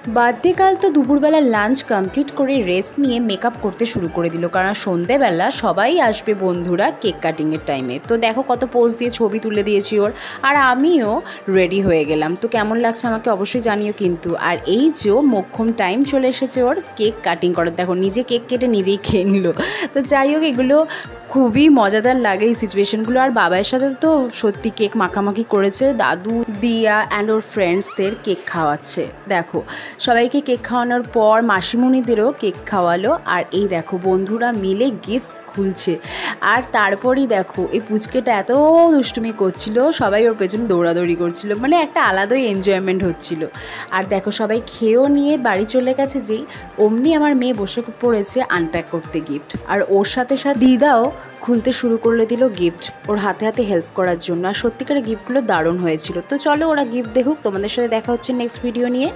Birthday কাল তো দুপুরবেলা লাঞ্চ কমপ্লিট করে রেস্ট নিয়ে মেকআপ করতে শুরু করে দিল, কারণ সন্ধেবেলা সবাই আসবে বন্ধুরা কেক কাটিংয়ের টাইমে। তো দেখো কত পোজ দিয়ে ছবি তুলে দিয়েছি ওর, আর আমিও রেডি হয়ে গেলাম। তো কেমন লাগছে আমাকে অবশ্যই জানিও কিন্তু। আর এই যে মোক্ষম টাইম চলে এসেছে ওর কেক কাটিং করার, দেখো নিজে কেক কেটে নিজেই খেয়ে নিল। তো যাই হোক, এগুলো খুবই মজাদার লাগে এই সিচুয়েশনগুলো। আর বাবার সাথে তো সত্যি কেক মাখামাখি করেছে, দাদু দিয়া অ্যান্ড ওর ফ্রেন্ডসদের কেক খাওয়াচ্ছে। দেখো সবাইকে কেক খাওয়ানোর পর মাসিমণিদেরও কেক খাওয়ালো, আর এই দেখো বন্ধুরা মিলে গিফটস খুলছে। আর তারপরেই দেখো এই পুচকেটা এত দুষ্টুমি করছিল, সবাই ওর পেছনে দৌড়াদৌড়ি করছিল, মানে একটা আলাদাই এনজয়মেন্ট হচ্ছিল। আর দেখো সবাই খেয়েও নিয়ে বাড়ি চলে গেছে, যেই অমনি আমার মেয়ে বসে পড়েছে আনপ্যাক করতে গিফট। আর ওর সাথে সাথে দিদাও খুলতে শুরু করে দিল গিফট ওর হাতে হাতে হেল্প করার জন্য। আর সত্যিকারের গিফটগুলো দারুণ হয়েছিল। তো চলো ওরা গিফট দেখুক, তোমাদের সাথে দেখা হচ্ছে নেক্সট ভিডিও নিয়ে।